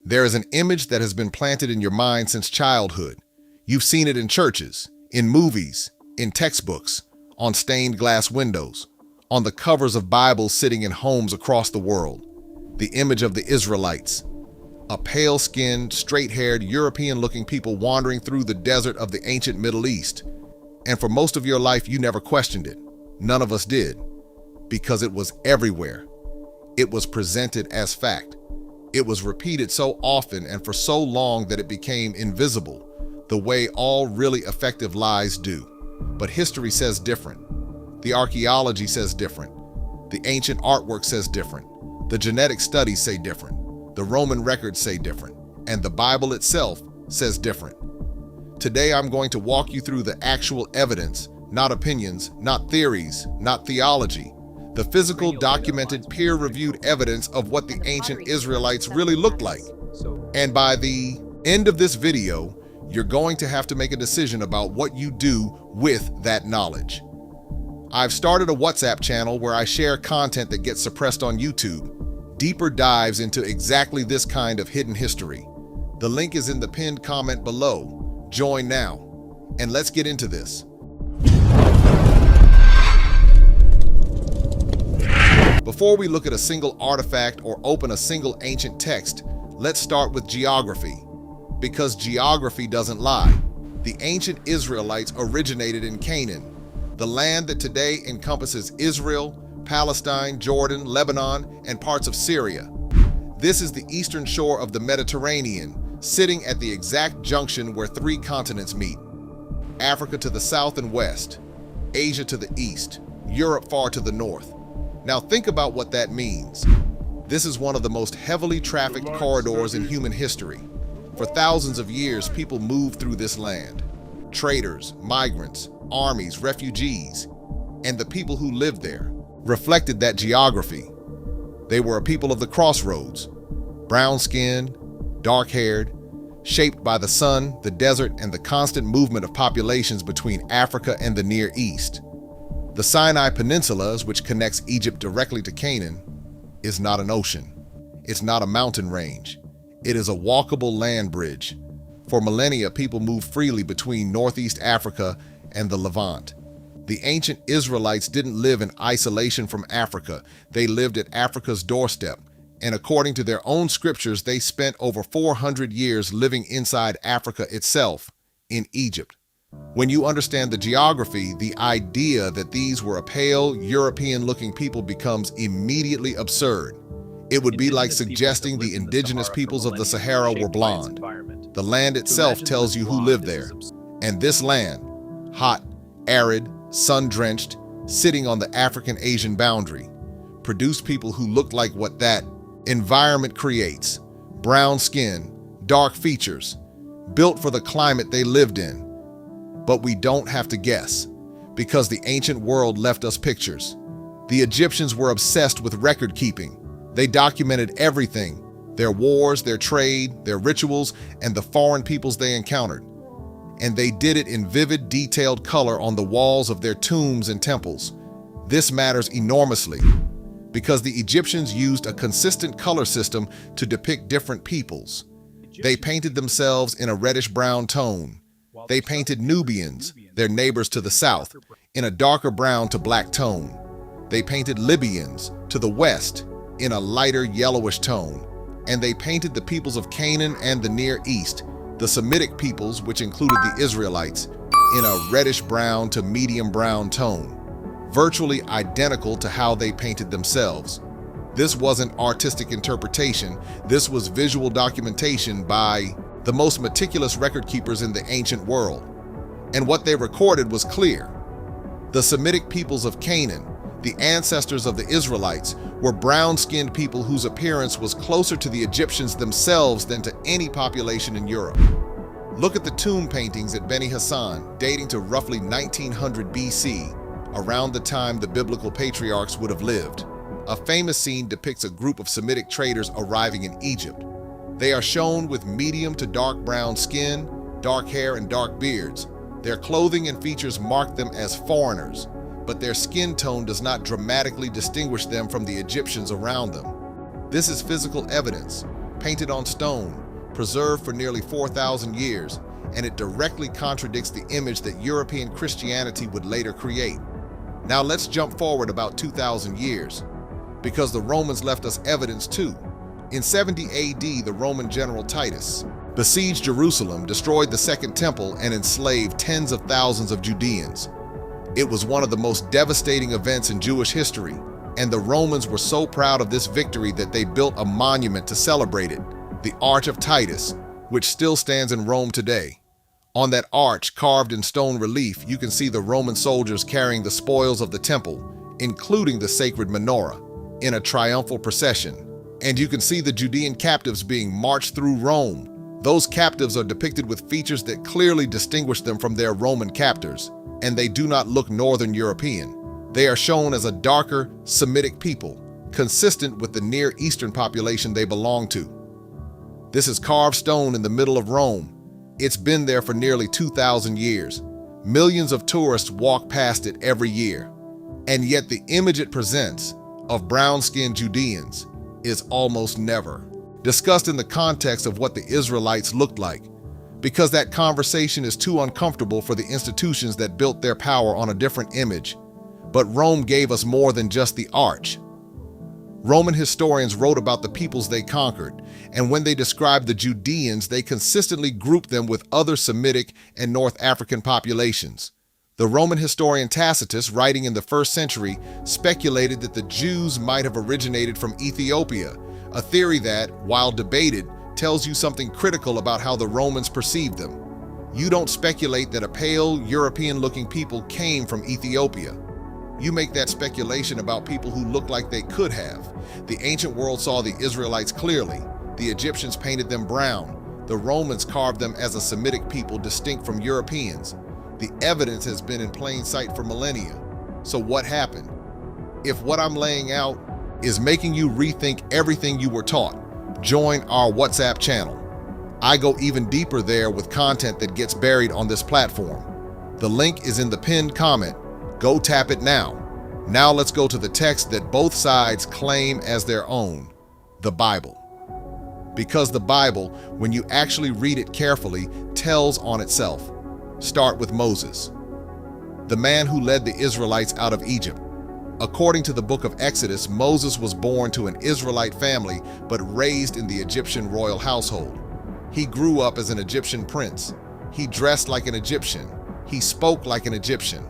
There is an image that has been planted in your mind since childhood. You've seen it in churches, in movies, in textbooks, on stained glass windows, on the covers of Bibles sitting in homes across the world. The image of the Israelites, a pale-skinned, straight-haired, European-looking people wandering through the desert of the ancient Middle East. And for most of your life, you never questioned it. None of us did, because it was everywhere. It was presented as fact. It was repeated so often and for so long that it became invisible, the way all really effective lies do. But history says different. The archaeology says different. The ancient artwork says different. The genetic studies say different. The Roman records say different. And the Bible itself says different. Today, I'm going to walk you through the actual evidence, not opinions, not theories, not theology, the physical, documented, peer-reviewed evidence of what the ancient Israelites really looked like. And by the end of this video, you're going to have to make a decision about what you do with that knowledge. I've started a WhatsApp channel where I share content that gets suppressed on YouTube, deeper dives into exactly this kind of hidden history. The link is in the pinned comment below. Join now, and let's get into this. Before we look at a single artifact or open a single ancient text, let's start with geography. Because geography doesn't lie. The ancient Israelites originated in Canaan, the land that today encompasses Israel, Palestine, Jordan, Lebanon, and parts of Syria. This is the eastern shore of the Mediterranean, sitting at the exact junction where three continents meet: Africa to the south and west, Asia to the east, Europe far to the north. Now think about what that means. This is one of the most heavily trafficked corridors in human history. For thousands of years, people moved through this land. Traders, migrants, armies, refugees, and the people who lived there reflected that geography. They were a people of the crossroads, brown-skinned, dark-haired, shaped by the sun, the desert, and the constant movement of populations between Africa and the Near East. The Sinai Peninsula, which connects Egypt directly to Canaan, is not an ocean. It's not a mountain range. It is a walkable land bridge. For millennia, people moved freely between Northeast Africa and the Levant. The ancient Israelites didn't live in isolation from Africa. They lived at Africa's doorstep. And according to their own scriptures, they spent over 400 years living inside Africa itself, in Egypt. When you understand the geography, the idea that these were a pale, European-looking people becomes immediately absurd. It would be like suggesting the indigenous peoples of the Sahara were blonde. The land itself tells you who lived there. And this land, hot, arid, sun-drenched, sitting on the African-Asian boundary, produced people who looked like what that environment creates: brown skin, dark features, built for the climate they lived in. But we don't have to guess, because the ancient world left us pictures. The Egyptians were obsessed with record keeping. They documented everything: their wars, their trade, their rituals, and the foreign peoples they encountered. And they did it in vivid, detailed color on the walls of their tombs and temples. This matters enormously, because the Egyptians used a consistent color system to depict different peoples. They painted themselves in a reddish-brown tone. They painted Nubians, their neighbors to the south, in a darker brown to black tone. They painted Libyans to the west in a lighter yellowish tone. And they painted the peoples of Canaan and the Near East, the Semitic peoples, which included the Israelites, in a reddish-brown to medium-brown tone, virtually identical to how they painted themselves. This wasn't artistic interpretation. This was visual documentation by the most meticulous record keepers in the ancient world. And what they recorded was clear. The Semitic peoples of Canaan, the ancestors of the Israelites, were brown-skinned people whose appearance was closer to the Egyptians themselves than to any population in Europe. Look at the tomb paintings at Beni Hassan, dating to roughly 1900 BC, around the time the biblical patriarchs would have lived. A famous scene depicts a group of Semitic traders arriving in Egypt. They are shown with medium to dark brown skin, dark hair, and dark beards. Their clothing and features mark them as foreigners, but their skin tone does not dramatically distinguish them from the Egyptians around them. This is physical evidence. painted on stone, preserved for nearly 4,000 years, and it directly contradicts the image that European Christianity would later create. Now let's jump forward about 2,000 years, because the Romans left us evidence too. In 70 AD, the Roman general Titus besieged Jerusalem, destroyed the Second Temple, and enslaved tens of thousands of Judeans. It was one of the most devastating events in Jewish history, and the Romans were so proud of this victory that they built a monument to celebrate it, the Arch of Titus, which still stands in Rome today. On that arch, carved in stone relief, you can see the Roman soldiers carrying the spoils of the temple, including the sacred menorah, in a triumphal procession. And you can see the Judean captives being marched through Rome. Those captives are depicted with features that clearly distinguish them from their Roman captors, and they do not look Northern European. They are shown as a darker, Semitic people, consistent with the Near Eastern population they belong to. This is carved stone in the middle of Rome. It's been there for nearly 2,000 years. Millions of tourists walk past it every year. And yet the image it presents of brown-skinned Judeans is almost never discussed in the context of what the Israelites looked like, because that conversation is too uncomfortable for the institutions that built their power on a different image. But Rome gave us more than just the arch. Roman historians wrote about the peoples they conquered, and when they described the Judeans, they consistently grouped them with other Semitic and North African populations. The Roman historian Tacitus, writing in the 1st century, speculated that the Jews might have originated from Ethiopia, a theory that, while debated, tells you something critical about how the Romans perceived them. You don't speculate that a pale, European-looking people came from Ethiopia. You make that speculation about people who look like they could have. The ancient world saw the Israelites clearly. The Egyptians painted them brown. The Romans carved them as a Semitic people distinct from Europeans. The evidence has been in plain sight for millennia. So what happened? If what I'm laying out is making you rethink everything you were taught, join our WhatsApp channel. I go even deeper there with content that gets buried on this platform. The link is in the pinned comment. Go tap it now. Now let's go to the text that both sides claim as their own, the Bible. Because the Bible, when you actually read it carefully, tells on itself. Start with Moses, the man who led the Israelites out of Egypt. According to the book of Exodus, Moses was born to an Israelite family, but raised in the Egyptian royal household. He grew up as an Egyptian prince. He dressed like an Egyptian. He spoke like an Egyptian.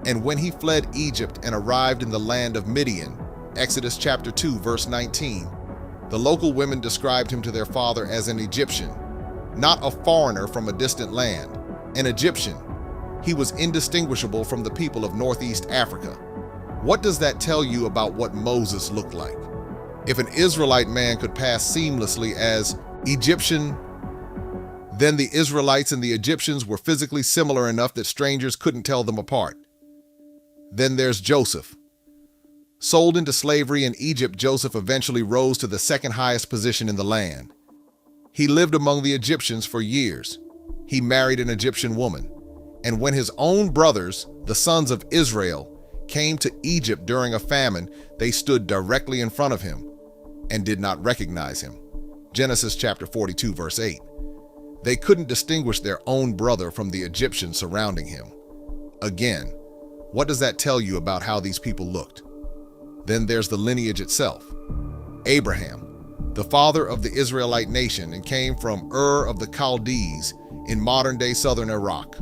And when he fled Egypt and arrived in the land of Midian, Exodus chapter 2, verse 19, the local women described him to their father as an Egyptian, not a foreigner from a distant land, an Egyptian. He was indistinguishable from the people of Northeast Africa. What does that tell you about what Moses looked like? If an Israelite man could pass seamlessly as Egyptian, then the Israelites and the Egyptians were physically similar enough that strangers couldn't tell them apart. Then there's Joseph. Sold into slavery in Egypt, Joseph eventually rose to the second highest position in the land. He lived among the Egyptians for years. He married an Egyptian woman. And when his own brothers, the sons of Israel, came to Egypt during a famine, they stood directly in front of him and did not recognize him. Genesis chapter 42, verse 8. They couldn't distinguish their own brother from the Egyptian surrounding him. Again, what does that tell you about how these people looked? Then there's the lineage itself. Abraham, the father of the Israelite nation, and came from Ur of the Chaldees in modern-day southern Iraq,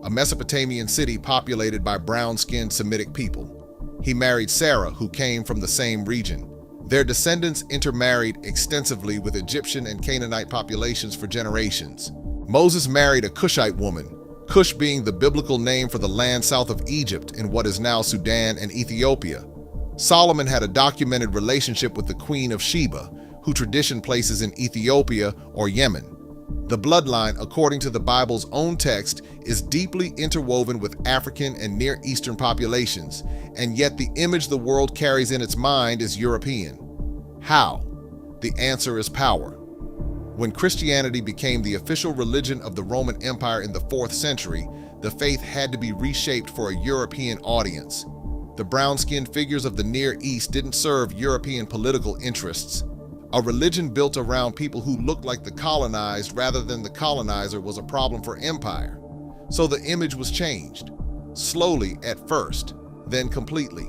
a Mesopotamian city populated by brown-skinned Semitic people. He married Sarah, who came from the same region. Their descendants intermarried extensively with Egyptian and Canaanite populations for generations. Moses married a Cushite woman, Cush being the biblical name for the land south of Egypt in what is now Sudan and Ethiopia. Solomon had a documented relationship with the Queen of Sheba, who tradition places in Ethiopia or Yemen. The bloodline, according to the Bible's own text, is deeply interwoven with African and Near Eastern populations, and yet the image the world carries in its mind is European. How? The answer is power. When Christianity became the official religion of the Roman Empire in the 4th century, the faith had to be reshaped for a European audience. The brown-skinned figures of the Near East didn't serve European political interests. A religion built around people who looked like the colonized rather than the colonizer was a problem for empire. So the image was changed, slowly at first, then completely.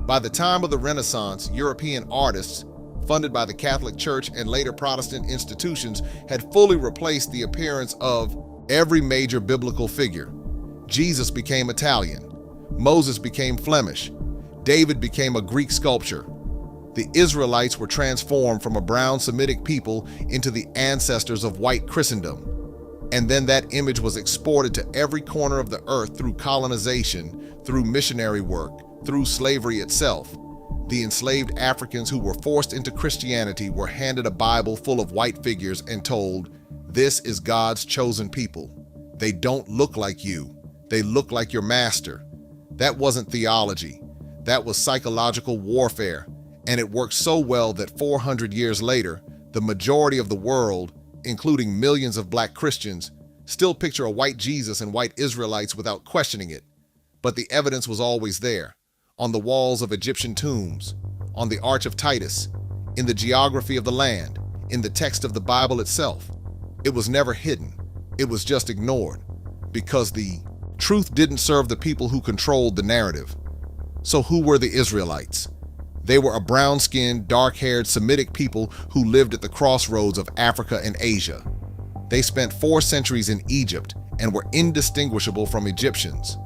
By the time of the Renaissance, European artists, funded by the Catholic Church and later Protestant institutions, had fully replaced the appearance of every major biblical figure. Jesus became Italian. Moses became Flemish. David became a Greek sculpture. The Israelites were transformed from a brown Semitic people into the ancestors of white Christendom. And then that image was exported to every corner of the earth through colonization, through missionary work, through slavery itself. The enslaved Africans who were forced into Christianity were handed a Bible full of white figures and told, "This is God's chosen people. They don't look like you. They look like your master." That wasn't theology. That was psychological warfare. And it worked so well that 400 years later, the majority of the world, including millions of black Christians, still picture a white Jesus and white Israelites without questioning it. But the evidence was always there, on the walls of Egyptian tombs, on the Arch of Titus, in the geography of the land, in the text of the Bible itself. It was never hidden. It was just ignored, because the truth didn't serve the people who controlled the narrative. So who were the Israelites? They were a brown-skinned, dark-haired Semitic people who lived at the crossroads of Africa and Asia. They spent 4 centuries in Egypt and were indistinguishable from Egyptians.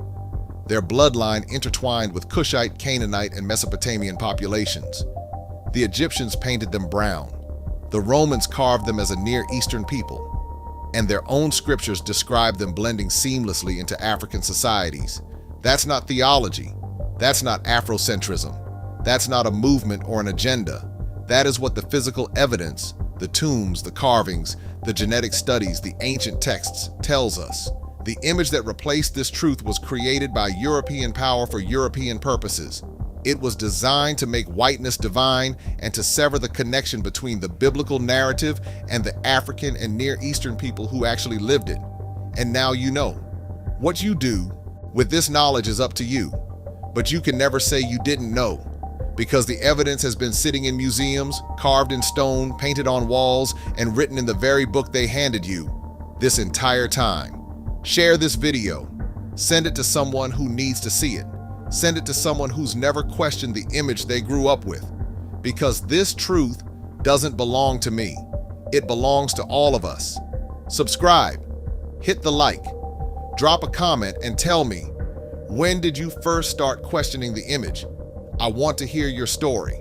Their bloodline intertwined with Cushite, Canaanite, and Mesopotamian populations. The Egyptians painted them brown. The Romans carved them as a Near Eastern people. And their own scriptures describe them blending seamlessly into African societies. That's not theology. That's not Afrocentrism. That's not a movement or an agenda. That is what the physical evidence, the tombs, the carvings, the genetic studies, the ancient texts tells us. The image that replaced this truth was created by European power for European purposes. It was designed to make whiteness divine and to sever the connection between the biblical narrative and the African and Near Eastern people who actually lived it. And now you know. What you do with this knowledge is up to you, but you can never say you didn't know, because the evidence has been sitting in museums, carved in stone, painted on walls, and written in the very book they handed you this entire time. Share this video. Send it to someone who needs to see it. Send it to someone who's never questioned the image they grew up with. Because this truth doesn't belong to me. It belongs to all of us. Subscribe. Hit the like. Drop a comment and tell me, when did you first start questioning the image? I want to hear your story.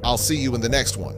I'll see you in the next one.